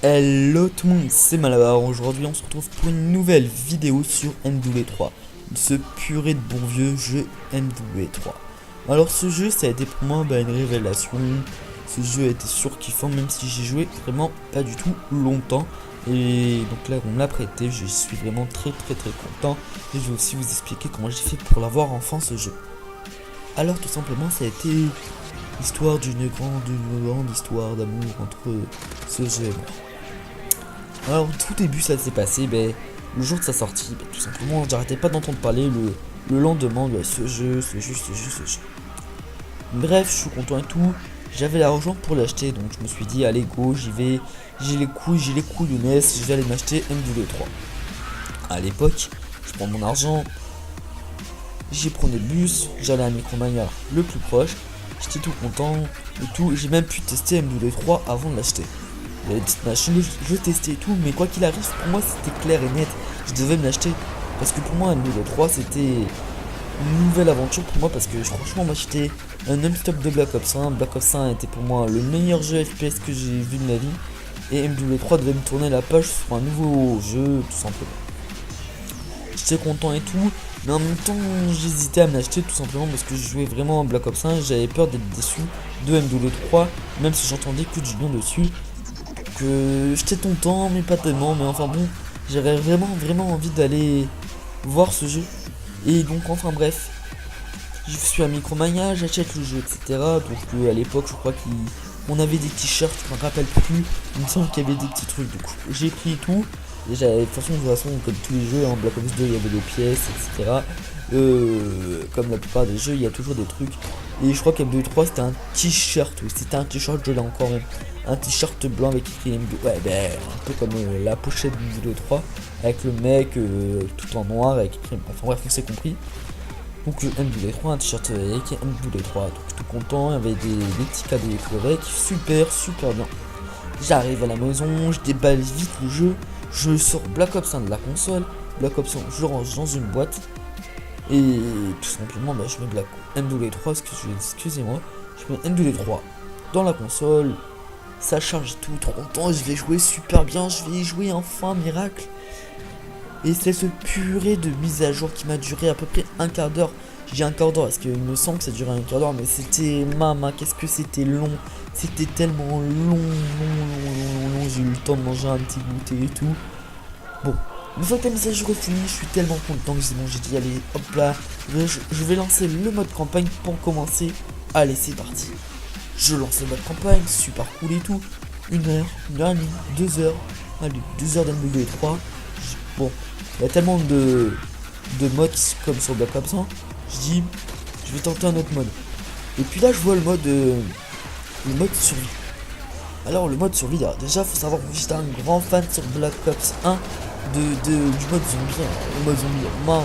Hello tout le monde, c'est Malabar. Aujourd'hui on se retrouve pour une nouvelle vidéo sur MW3, ce purée de bon vieux jeu MW3. Alors ce jeu ça a été pour moi une révélation. Ce jeu a été surkiffant même si j'ai joué vraiment pas du tout longtemps. Et donc là on me l'a prêté, je suis vraiment très content. Et je vais aussi vous expliquer comment j'ai fait pour l'avoir enfin ce jeu. Alors tout simplement ça a été l'histoire d'une grande histoire d'amour entre ce jeu et moi. Alors au tout début ça s'est passé, le jour de sa sortie, tout simplement j'arrêtais pas d'entendre parler le lendemain de ce jeu. Bref, je suis content et tout, j'avais l'argent pour l'acheter donc je me suis dit allez go, j'y vais, j'ai les couilles de NES, je vais aller m'acheter MW3. À l'époque, je prends mon argent, j'y prenais le bus, j'allais à Micromania le plus proche, j'étais tout content et tout, j'ai même pu tester MW3 avant de l'acheter. Il y avait des petites machines, je testais et tout, mais quoi qu'il arrive, pour moi c'était clair et net, je devais me l'acheter. Parce que pour moi, MW3 c'était une nouvelle aventure pour moi, parce que franchement, moi j'étais un non-stop de Black Ops 1. Black Ops 1 était pour moi le meilleur jeu FPS que j'ai vu de ma vie, et MW3 devait me tourner la page sur un nouveau jeu, tout simplement. J'étais content et tout, mais en même temps j'hésitais à me l'acheter tout simplement parce que je jouais vraiment à Black Ops 1, j'avais peur d'être déçu de MW3, même si j'entendais que du bien dessus. Que j'étais content mais pas tellement, mais enfin bon, j'avais vraiment envie d'aller voir ce jeu. Et donc enfin bref, je suis à Micromania, j'achète le jeu, etc. Donc à l'époque je crois qu'on avait des t-shirts, je me rappelle plus, il me semble qu'il y avait des petits trucs, du coup j'ai pris tout. Et j'avais, de toute façon comme tous les jeux, en Black Ops 2 il y avait des pièces, etc. Comme la plupart des jeux il y a toujours des trucs. Et je crois qu'MW3 c'était un t-shirt, oui c'était un t-shirt, je l'ai encore même. Un t-shirt blanc avec écrit MW, ouais un peu comme la pochette de MW3, avec le mec tout en noir, avec écrit, enfin bref on s'est compris. Donc MW3, un t-shirt avec MW3, donc tout content, il y avait des petits cadeaux et tout avec, super bien. J'arrive à la maison, je déballe vite le jeu, je sors Black Ops 1 de la console, Black Ops 1 je range dans une boîte, et tout simplement je mets MW3, excusez-moi, je mets MW3 dans la console, ça charge tout, trop content, je vais jouer super bien, je vais y jouer enfin, miracle. Et c'est ce purée de mise à jour qui m'a duré à peu près un quart d'heure. Je dis un quart d'heure parce qu'il me semble que ça durait un quart d'heure, mais c'était qu'est-ce que c'était long. C'était tellement long, j'ai eu le temps de manger un petit goûter et tout. Bon, une fois que la mise à jour est finie, je suis tellement content que c'est bon, j'ai dit allez, hop là, je vais lancer le mode campagne pour commencer. Allez, c'est parti. Je lance le mode campagne, super cool et tout. 1 heure, 1 heure et demie, 2 heures, allez, 2 heures d'MW3. Bon, il y a tellement de modes comme sur Black Ops 1, je dis, je vais tenter un autre mode. Et puis là, je vois le mode survie. Alors, le mode survie, déjà, faut savoir que j'étais un grand fan sur Black Ops 1 du mode zombie. Le mode zombie, nom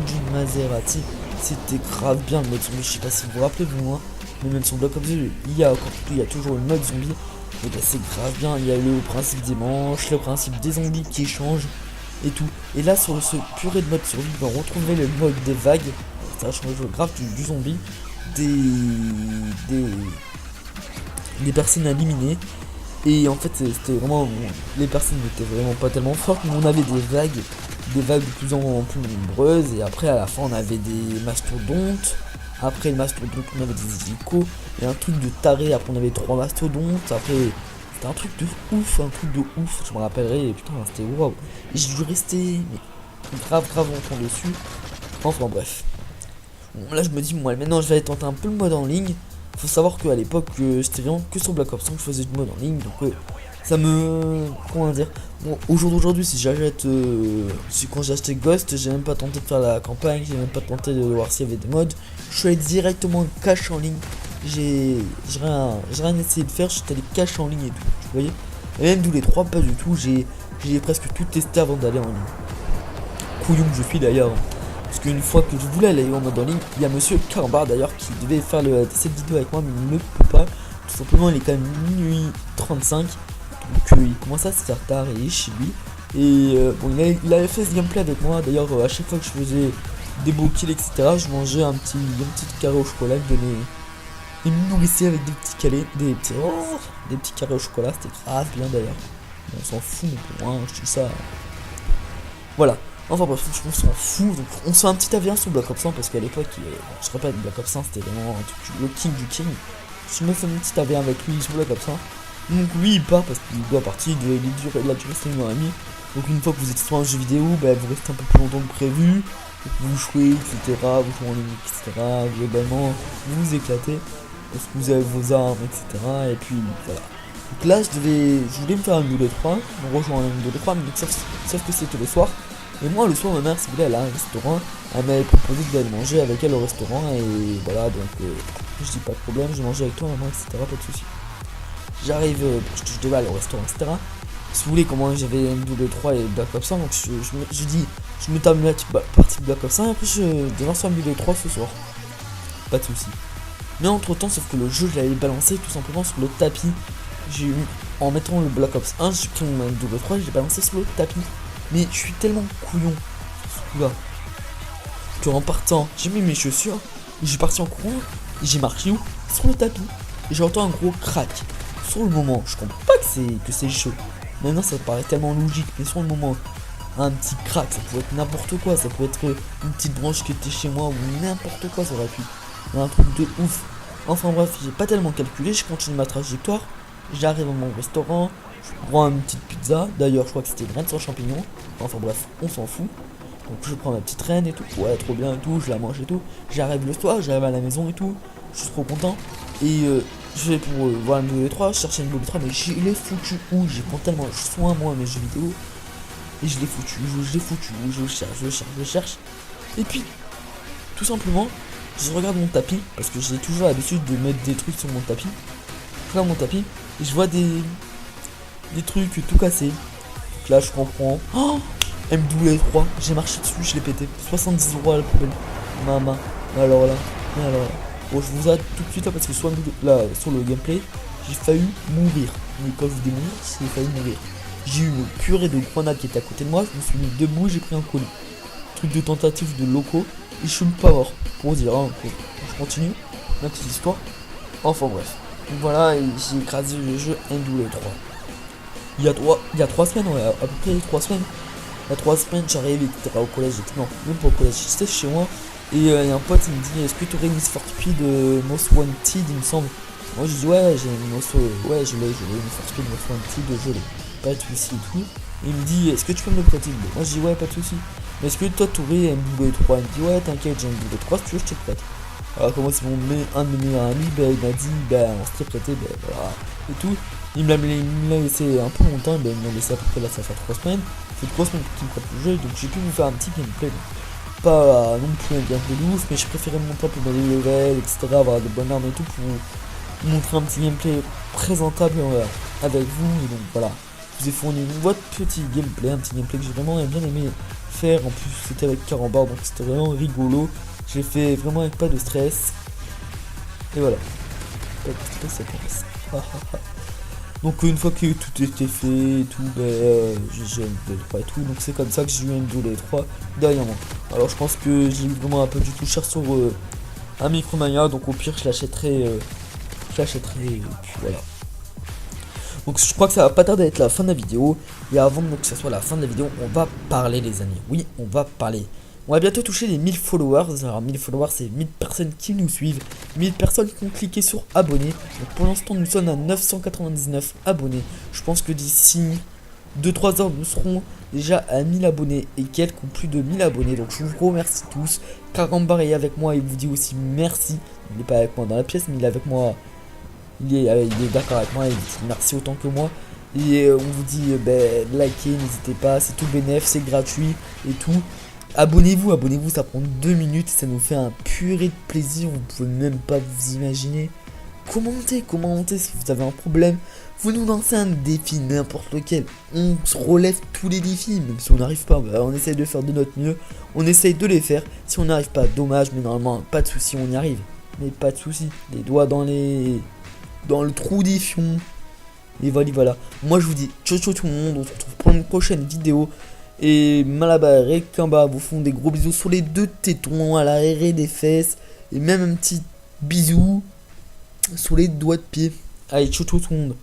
d'une Maserati, c'était grave bien le mode zombie. Je sais pas si vous vous rappelez, vous, mais même sur Black Ops 2, il y a toujours le mode zombie. Et c'est grave bien, il y a le principe des manches, le principe des zombies qui changent et tout. Et là sur ce purée de mode survie, on retrouvait le mode des vagues, ça change grave du zombie, des personnes éliminées. Et en fait c'était vraiment, les personnes n'étaient vraiment pas tellement fortes, mais on avait des vagues de plus en plus nombreuses. Et après à la fin on avait des mastodontes. Après le mastodonte on avait des hélicos, et un truc de taré. Après on avait 3 mastodontes. Après c'était un truc de ouf, je me rappellerai, et putain c'était waouh. Et j'ai dû rester grave longtemps dessus. Enfin bref. Bon, là je me dis moi maintenant je vais aller tenter un peu le mode en ligne. Faut savoir qu'à l'époque c'était vraiment que sur Black Ops 5 que je faisais du mode en ligne, donc ça me... comment dire, bon, au jour d'aujourd'hui si j'achète, quand j'ai acheté Ghost, j'ai même pas tenté de faire la campagne, j'ai même pas tenté de voir s'il y avait des mods. Je suis allé directement cash en ligne, j'ai rien essayé de faire, je suis allé cash en ligne et tout, vous voyez. Et même tous les 3 pas du tout, j'ai presque tout testé avant d'aller en ligne. Couillon que je suis d'ailleurs. Parce qu'une fois que je voulais aller en mode en ligne, il y a monsieur Carambar d'ailleurs qui devait faire cette vidéo avec moi, mais il ne peut pas. Tout simplement, il est quand même minuit 35. Donc il commence à se faire tard et il est chez lui. Et bon, il avait fait ce gameplay avec moi. D'ailleurs, à chaque fois que je faisais des beaux kills, etc., je mangeais un petit carré au chocolat. Il me nourrissait avec des petits calés, des petits carrés au chocolat. C'était grave bien d'ailleurs. On s'en fout, mais pour moi, je dis ça. Voilà. Enfin bref, on s'en fout. Donc on se fait un petit avion sur Black Ops 1 parce qu'à l'époque, je répète, Black Ops 1 c'était vraiment un truc, le king du king. Je me fais un petit avion avec lui sur Black Ops 1. Donc lui il part parce qu'il doit partir, il a duré 5 mois et demi. Donc une fois que vous êtes sur un jeu vidéo, bah, vous restez un peu plus longtemps que prévu. Donc vous jouez, etc. Vous jouez en ligne, etc. Globalement, vous vous éclatez. Parce que vous avez vos armes, etc. Et puis voilà. Donc là je voulais me faire un 2-3, me rejoindre un 2-3, mais sauf que c'était le soir. Et moi le soir ma mère si vous voulez elle a un restaurant, elle m'avait proposé d'aller manger avec elle au restaurant et voilà donc je dis pas de problème, je mangeais avec toi maman etc, pas de soucis. J'arrive, je devais aller au restaurant etc. Si vous voulez comment j'avais M2-3 et Black Ops 1 donc je me tape la partie de Black Ops 1 et après je lance un M2-3 ce soir. Pas de soucis. Mais entre temps sauf que le jeu je l'avais balancé tout simplement sur le tapis. J'ai eu en mettant le Black Ops 1 j'ai pris mon M2-3 et je l'ai balancé sur le tapis. Mais je suis tellement couillon là que en partant, j'ai mis mes chaussures, et j'ai parti en courant, et j'ai marché où? Sur le tapis. Et j'entends un gros crack. Sur le moment, je comprends pas que c'est chaud. Maintenant ça paraît tellement logique, mais sur le moment, un petit crack, ça pourrait être n'importe quoi, ça pourrait être une petite branche qui était chez moi ou n'importe quoi ça aurait pu. Un truc de ouf. Enfin bref, j'ai pas tellement calculé, je continue ma trajectoire, j'arrive à mon restaurant. Je prends une petite pizza, d'ailleurs je crois que c'était une reine sans champignons. Enfin bref, on s'en fout. Donc je prends ma petite reine et tout, ouais trop bien et tout, je la mange et tout. J'arrive le soir, j'arrive à la maison et tout, je suis trop content. Et je vais pour voir une vidéo 3, chercher une vidéo 3, mais je l'ai foutu où? J'ai prends tellement soin moi à mes jeux vidéo. Et je l'ai foutu, je cherche. Et puis, tout simplement, je regarde mon tapis, parce que j'ai toujours l'habitude de mettre des trucs sur mon tapis. Je regarde mon tapis et je vois des trucs tout cassés. Donc là je comprends. Oh, M2-3, j'ai marché dessus, je l'ai pété. 70 € à la poubelle. Maman. Alors là. Bon, je vous arrête tout de suite là parce que là, sur le gameplay, j'ai failli mourir. Mais quand je vous dis mourir, j'ai failli mourir. J'ai eu une purée de grenades qui était à côté de moi. Je me suis mis debout, j'ai pris un colis. Truc de tentative de locaux. Et je suis pas mort. Pour dire, hein, je continue. Ma petite histoire. Enfin bref. Donc voilà, j'ai écrasé le jeu M2-3. Il y a 3 semaines, ouais, à peu près 3 semaines. Il y a 3 semaines, j'arrive, etc. au collège, non, même pas au collège, j'étais chez moi. Et il y a un pote, il me dit, est-ce que tu aurais une for Speed Most Wanted, il me semble. Moi je dis, ouais, j'ai une Most, ouais, je l'ai une for Speed Most Wanted, je l'ai. Pas de soucis et tout. Et il me dit, est-ce que tu peux me le prêter? Moi je dis, ouais, pas de soucis. Mais est-ce que toi tu aurais M2-3? Il me dit, ouais, t'inquiète, j'ai M2-3, si tu veux, je te prête. Alors comment c'est un de mes meilleurs amis, bah, il m'a dit, bah, on s'était prêté, bah, voilà, et tout. Il me l'a laissé un peu longtemps, bah, il me l'a laissé à peu près là, ça fait 3 semaines. Ça fait 3 semaines qu'il me prête le jeu, donc j'ai pu vous faire un petit gameplay. Pas non plus un gameplay de ouf, mais je préférais monter un peu dans les levels, etc. Avoir de bonnes armes et tout pour vous montrer un petit gameplay présentable avec vous. Et donc voilà, je vous ai fourni votre petit gameplay, un petit gameplay que j'ai vraiment bien aimé faire. En plus, c'était avec Carambar, donc c'était vraiment rigolo. Je l'ai fait vraiment avec pas de stress. Et voilà. Pas de stress, ça passe. Donc une fois que tout était fait et tout, j'ai eu M2-3 et tout. Donc c'est comme ça que j'ai eu M2-3 derrière moi. Alors je pense que j'ai eu vraiment un peu du tout cher sur un Micromania. Donc au pire je l'achèterai. Et puis voilà. Donc je crois que ça va pas tarder à être la fin de la vidéo. Et avant que ça soit la fin de la vidéo, on va parler les amis. Oui, on va parler. On va bientôt toucher les 1000 followers. Alors 1000 followers, c'est 1000 personnes qui nous suivent, 1000 personnes qui ont cliqué sur abonner. Donc pour l'instant nous sommes à 999 abonnés. Je pense que d'ici 2-3 heures nous serons déjà à 1000 abonnés et quelques ont plus de 1000 abonnés. Donc je vous remercie tous. Carambar est avec moi, il vous dit aussi merci. Il n'est pas avec moi dans la pièce mais il est avec moi. Il est d'accord avec moi, il dit merci autant que moi. Et on vous dit likez, n'hésitez pas, c'est tout bénef, c'est gratuit et tout. Abonnez-vous, ça prend 2 minutes, ça nous fait un purée de plaisir, vous pouvez même pas vous imaginer. Commentez si vous avez un problème, Vous nous lancez un défi, n'importe lequel. On se relève tous les défis, même si on n'arrive pas, bah, on essaye de faire de notre mieux. On essaye de les faire. Si on n'arrive pas, dommage, mais normalement, pas de souci, on y arrive. Mais pas de souci. Les doigts dans le trou des fions. Et voilà. Moi, je vous dis ciao ciao tout le monde. On se retrouve pour une prochaine vidéo. Et Malabar et Kamba vous font des gros bisous sur les deux tétons, à l'arrière des fesses. Et même un petit bisou sur les doigts de pied. Allez, ciao ciao tout le monde.